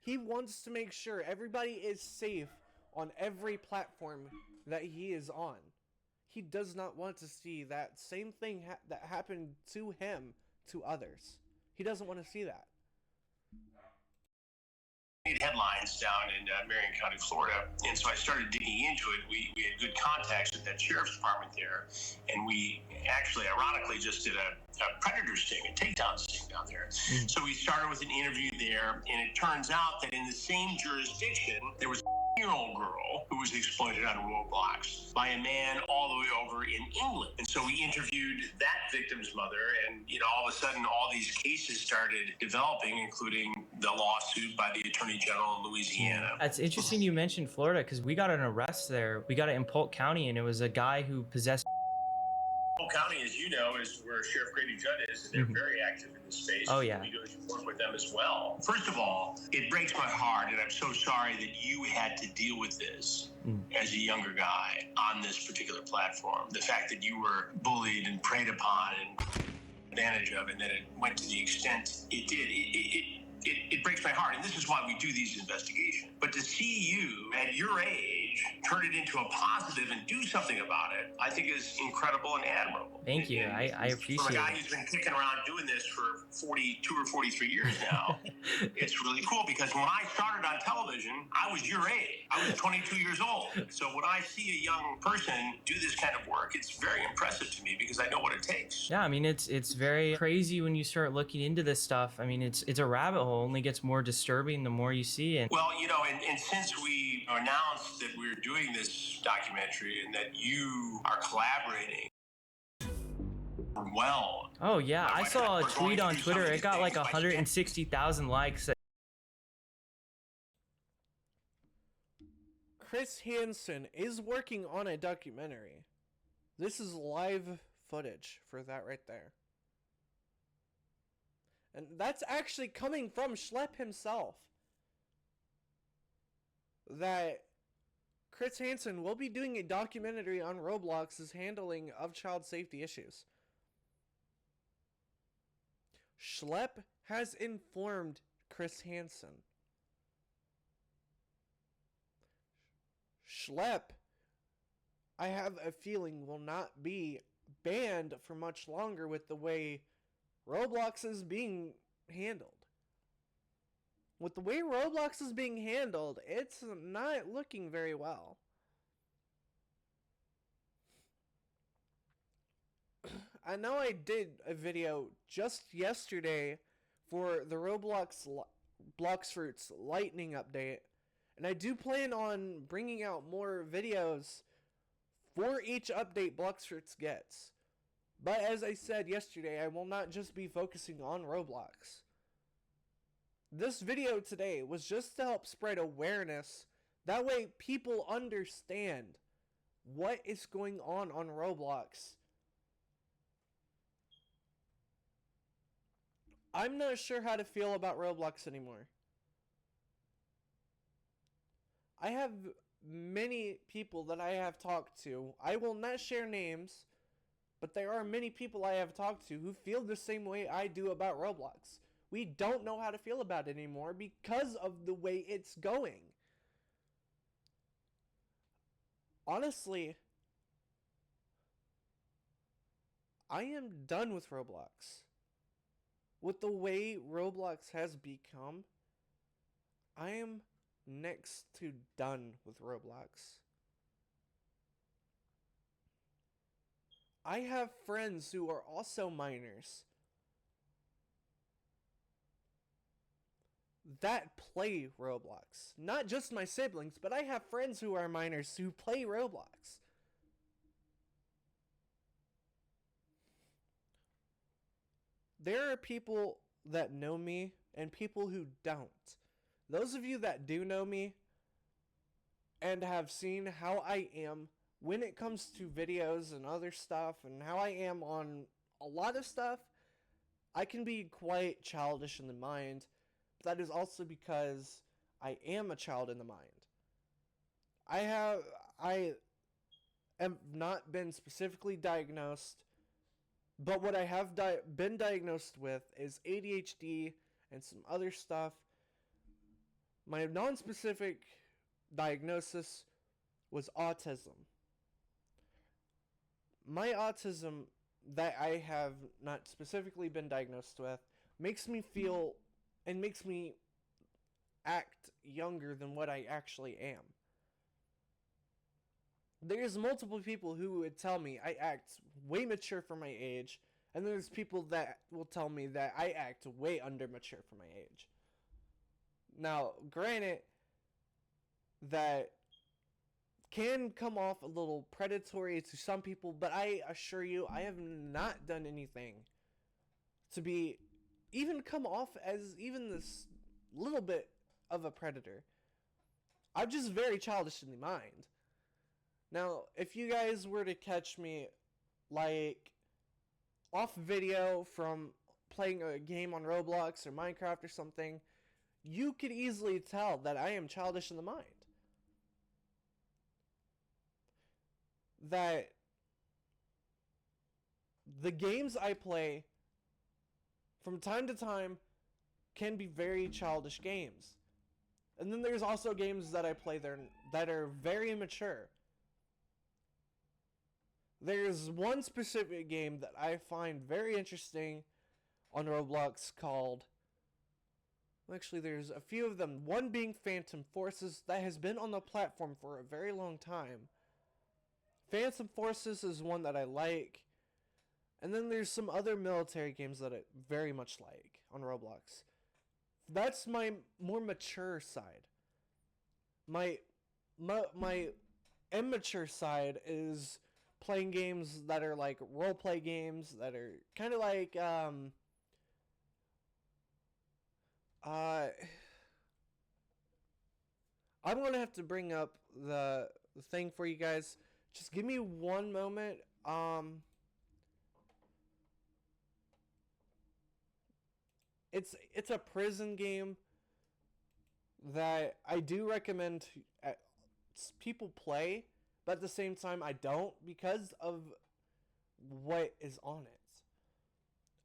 He wants to make sure everybody is safe on every platform that he is on. He does not want to see that same thing that happened to him to others. He doesn't want to see that. Headlines down in Marion County, Florida, and so I started digging into it. We had good contacts with that sheriff's department there, and we actually, ironically, just did a predator sting, a takedown sting down there. So we started with an interview there, and it turns out that in the same jurisdiction, there was year-old girl who was exploited on Roblox by a man all the way over in England. And so we interviewed that victim's mother, and all of a sudden all these cases started developing, including the lawsuit by the Attorney General in Louisiana. It's interesting you mentioned Florida because we got an arrest there. We got it in Polk County, and it was a guy who possessed. Polk County, as you know, is where Sheriff Grady Judd is, and they're very active in this space. Oh, yeah. We do work with them as well. First of all, it breaks my heart, and I'm so sorry that you had to deal with this as a younger guy on this particular platform. The fact that you were bullied and preyed upon and advantage of, and that it went to the extent it did, it breaks my heart, and this is why we do these investigations. But to see you at your age turn it into a positive and do something about it, I think is incredible and admirable. Thank you. I appreciate it. From a guy who's been kicking around doing this for 42 or 43 years now, it's really cool because when I started on television, I was your age. I was 22 years old. So when I see a young person do this kind of work, it's very impressive to me because I know what it takes. Yeah, I mean, it's very crazy when you start looking into this stuff. I mean, it's a rabbit hole. It only gets more disturbing the more you see it. Well, and since we announced that we're doing this documentary and that you are collaborating, well. Oh yeah, I saw a tweet on Twitter. It got like 160,000 likes. Chris Hansen is working on a documentary. This is live footage for that right there. And that's actually coming from Schlep himself. That Chris Hansen will be doing a documentary on Roblox's handling of child safety issues. Schlep has informed Chris Hansen. Schlep, I have a feeling, will not be banned for much longer with the way Roblox is being handled. With the way Roblox is being handled, it's not looking very well. I know I did a video just yesterday for the Roblox Bloxfruits Lightning update, and I do plan on bringing out more videos for each update Bloxfruits gets. But as I said yesterday, I will not just be focusing on Roblox. This video today was just to help spread awareness. That way people understand what is going on Roblox. I'm not sure how to feel about Roblox anymore. I have many people that I have talked to. I will not share names, but there are many people I have talked to who feel the same way I do about Roblox. We don't know how to feel about it anymore because of the way it's going. Honestly, I am done with Roblox. With the way Roblox has become, I am next to done with Roblox. I have friends who are also minors that play Roblox. Not just my siblings, but I have friends who are minors who play Roblox. There are people that know me and people who don't. Those of you that do know me and have seen how I am when it comes to videos and other stuff and how I am on a lot of stuff, I can be quite childish in the mind. But that is also because I am a child in the mind. I have not been specifically diagnosed, but what I have been diagnosed with is ADHD and some other stuff. My non-specific diagnosis was autism. My autism that I have not specifically been diagnosed with makes me feel and makes me act younger than what I actually am. There's multiple people who would tell me I act way mature for my age, and there's people that will tell me that I act way under mature for my age. Now, granted, that can come off a little predatory to some people, but I assure you, I have not done anything to be even come off as even this little bit of a predator. I'm just very childish in the mind. Now, if you guys were to catch me, like, off video from playing a game on Roblox or Minecraft or something, you could easily tell that I am childish in the mind. That the games I play from time to time can be very childish games. And then there's also games that I play there that are very mature. There's one specific game that I find very interesting on Roblox called... Actually, there's a few of them. One being Phantom Forces that has been on the platform for a very long time. Phantom Forces is one that I like. And then there's some other military games that I very much like on Roblox. That's my more mature side. My immature side is playing games that are like roleplay games that are kind of like I'm gonna have to bring up the thing for you guys. Just give me one moment. It's a prison game that I do recommend people play, but at the same time I don't because of what is on it.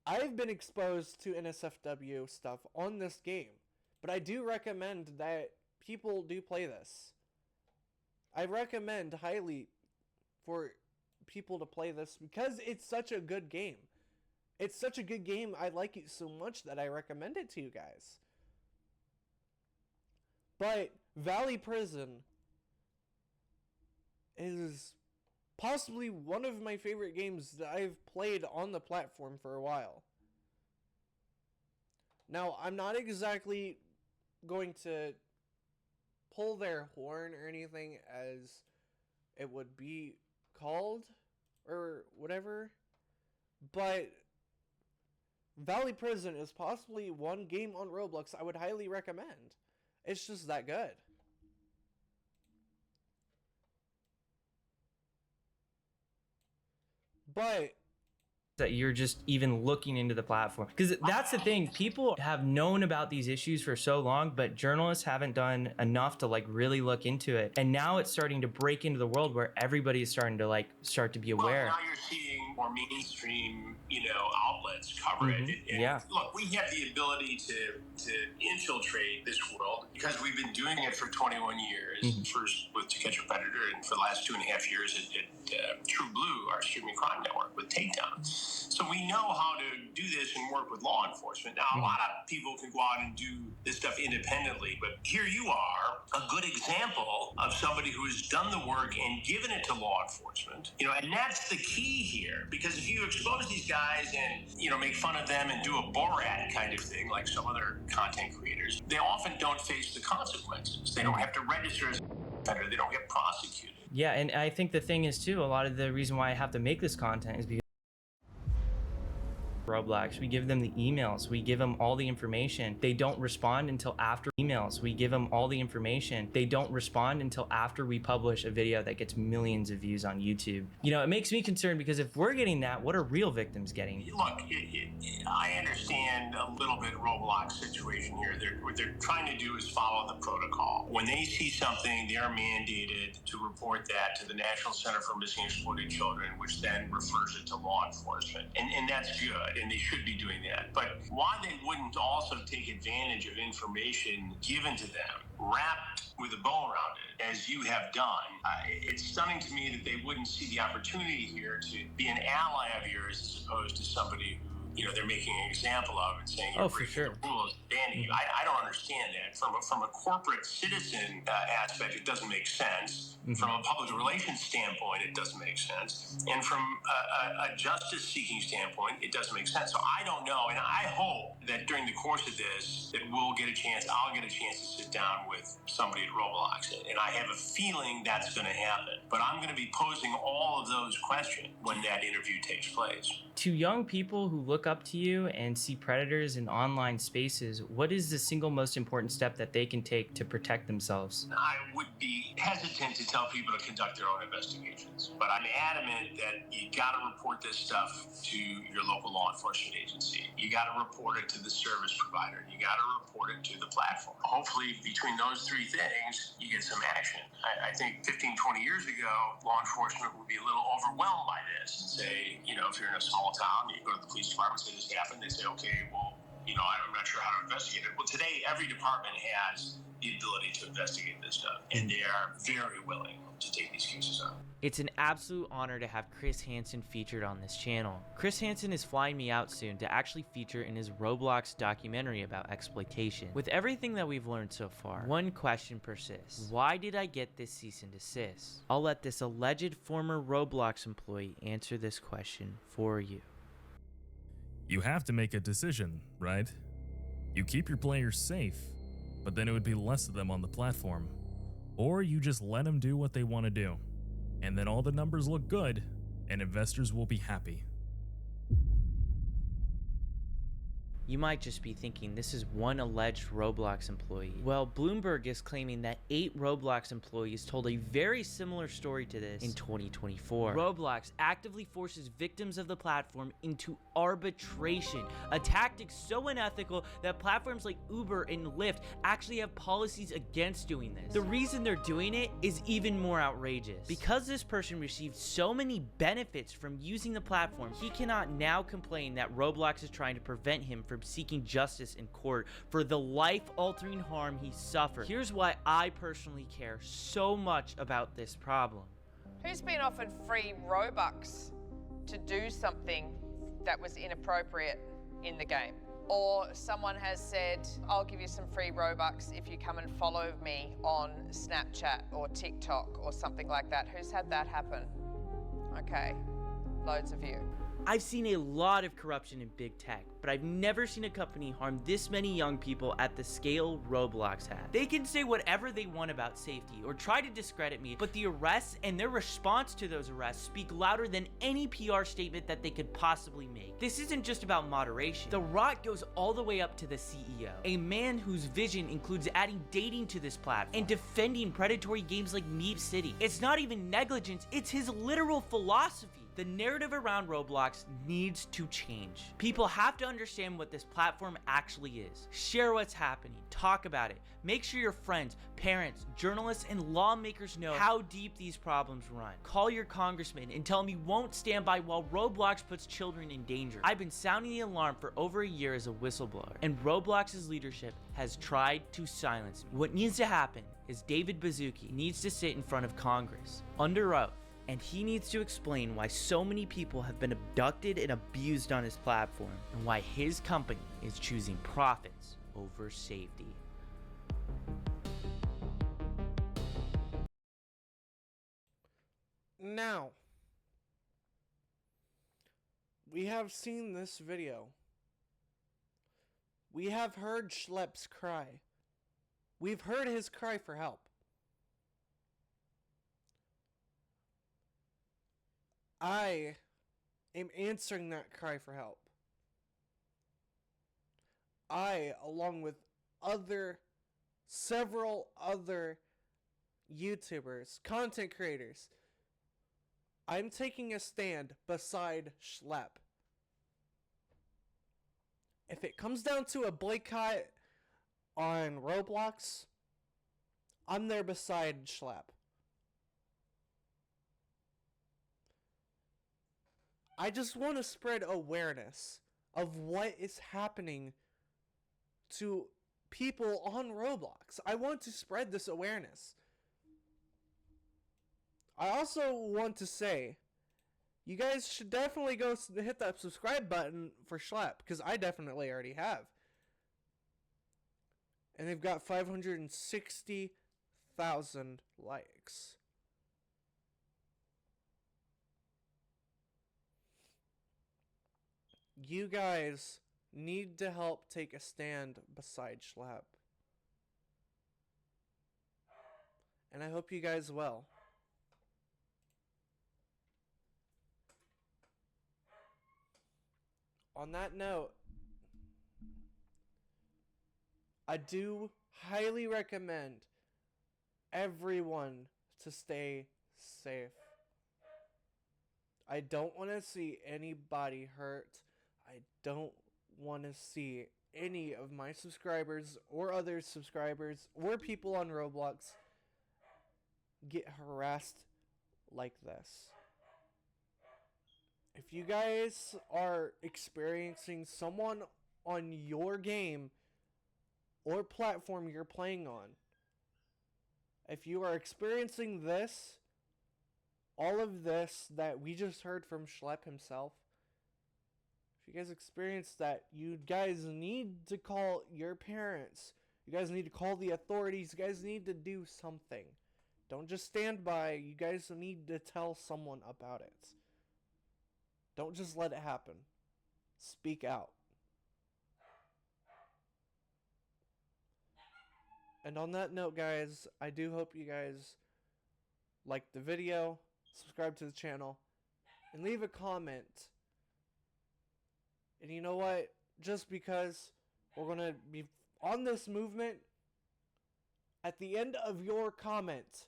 I've been exposed to NSFW stuff on this game, but I do recommend that people do play this. I recommend highly for people to play this because it's such a good game. It's such a good game, I like it so much that I recommend it to you guys. But Valley Prison is possibly one of my favorite games that I've played on the platform for a while. Now, I'm not exactly going to pull their horn or anything as it would be called or whatever, but Valley Prison is possibly one game on Roblox I would highly recommend. It's just that good. But that you're just even looking into the platform, because that's the thing, people have known about these issues for so long, but journalists haven't done enough to like really look into it, and now it's starting to break into the world where everybody is starting to like start to be aware. Well, now you're seeing more mainstream, outlets cover it. And yeah. Look, we have the ability to infiltrate this world because we've been doing it for 21 years. First with To Catch a Predator, and for the last 2.5 years at True Blue, our streaming crime network, with Takedown. So we know how to do this and work with law enforcement. Now, a lot of people can go out and do this stuff independently, but here you are, a good example of somebody who has done the work and given it to law enforcement. And that's the key here, because if you expose these guys and, make fun of them and do a Borat kind of thing, like some other content creators, they often don't face the consequences. They don't have to register as a offender. They don't get prosecuted. Yeah, and I think the thing is too, a lot of the reason why I have to make this content is because Roblox, we give them the emails, we give them all the information. They don't respond until after emails. We give them all the information. They don't respond until after we publish a video that gets millions of views on YouTube. It makes me concerned, because if we're getting that, what are real victims getting? Look, I understand a little bit Roblox situation here. What they're trying to do is follow the protocol. When they see something, they are mandated to report that to the National Center for Missing and Exploited Children, which then refers it to law enforcement. And that's good. And they should be doing that. But why they wouldn't also take advantage of information given to them, wrapped with a bow around it, as you have done, it's stunning to me that they wouldn't see the opportunity here to be an ally of yours as opposed to somebody who they're making an example of and saying Oh, for sure. the rules, banning you. I don't understand that. From a corporate citizen aspect, it doesn't make sense. From a public relations standpoint, it doesn't make sense. And from a justice-seeking standpoint, it doesn't make sense. So I don't know, and I hope that during the course of this, that I'll get a chance to sit down with somebody at Roblox. And I have a feeling that's going to happen. But I'm going to be posing all of those questions when that interview takes place. To young people who look up to you and see predators in online spaces, what is the single most important step that they can take to protect themselves? I would be hesitant to tell people to conduct their own investigations, but I'm adamant that you got to report this stuff to your local law enforcement agency. You got to report it to the service provider. You got to report it to the platform. Hopefully, between those three things, you get some action. I think 15, 20 years ago, law enforcement would be a little overwhelmed by this and say, if you're in a small town, you go to the police department, say this happened, they say, okay, well, I'm not sure how to investigate it. Well, today, every department has the ability to investigate this stuff, and they are very willing to take these cases on. It's an absolute honor to have Chris Hansen featured on this channel. Chris Hansen is flying me out soon to actually feature in his Roblox documentary about exploitation. With everything that we've learned so far, one question persists. Why did I get this cease and desist? I'll let this alleged former Roblox employee answer this question for you. You have to make a decision, right? You keep your players safe, but then it would be less of them on the platform. Or you just let them do what they want to do, and then all the numbers look good, and investors will be happy. You might just be thinking this is one alleged Roblox employee. Well, Bloomberg is claiming that 8 Roblox employees told a very similar story to this in 2024. Roblox actively forces victims of the platform into arbitration, a tactic so unethical that platforms like Uber and Lyft actually have policies against doing this. The reason they're doing it is even more outrageous. Because this person received so many benefits from using the platform, he cannot now complain that Roblox is trying to prevent him from seeking justice in court for the life-altering harm he suffered. Here's why I personally care so much about this problem. Who's been offered free Robux to do something that was inappropriate in the game? Or someone has said, I'll give you some free Robux if you come and follow me on Snapchat or TikTok or something like that. Who's had that happen? Okay, loads of you. I've seen a lot of corruption in big tech, but I've never seen a company harm this many young people at the scale Roblox has. They can say whatever they want about safety or try to discredit me, but the arrests and their response to those arrests speak louder than any PR statement that they could possibly make. This isn't just about moderation. The rot goes all the way up to the CEO, a man whose vision includes adding dating to this platform and defending predatory games like Meep City. It's not even negligence, it's his literal philosophy. The narrative around Roblox needs to change. People have to understand what this platform actually is. Share what's happening, talk about it. Make sure your friends, parents, journalists, and lawmakers know how deep these problems run. Call your congressman and tell him you won't stand by while Roblox puts children in danger. I've been sounding the alarm for over a year as a whistleblower, and Roblox's leadership has tried to silence me. What needs to happen is David Baszucki needs to sit in front of Congress under oath, and he needs to explain why so many people have been abducted and abused on his platform, and why his company is choosing profits over safety. Now, we have seen this video. We have heard Schlep's cry. We've heard his cry for help. I am answering that cry for help. I, along with several other YouTubers, content creators, I'm taking a stand beside Schlep. If it comes down to a boycott on Roblox, I'm there beside Schlep. I just want to spread awareness of what is happening to people on Roblox. I want to spread this awareness. I also want to say, You guys should definitely go hit that subscribe button for Schlep, because I definitely already have. And they've got 560,000 likes. You guys need to help take a stand beside Schlep. And I hope you guys will. On that note, I do highly recommend everyone to stay safe. I don't want to see anybody hurt. I don't want to see any of my subscribers or other subscribers or people on Roblox get harassed like this. If you guys are experiencing someone on your game or platform you're playing on, if you are experiencing this, all of this that we just heard from Schlep himself, if you guys experience that, you guys need to call your parents. You guys need to call the authorities. You guys need to do something. Don't just stand by. You guys need to tell someone about it. Don't just let it happen. Speak out. And on that note, guys, I do hope you guys liked the video, subscribe to the channel, and leave a comment. And you know what? Just because we're going to be on this movement, at the end of your comment,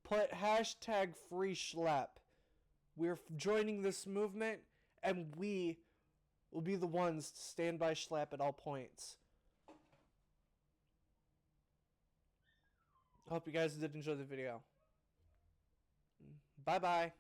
put hashtag FreeSchlep. We're joining this movement, and we will be the ones to stand by Schlep at all points. I hope you guys did enjoy the video. Bye-bye.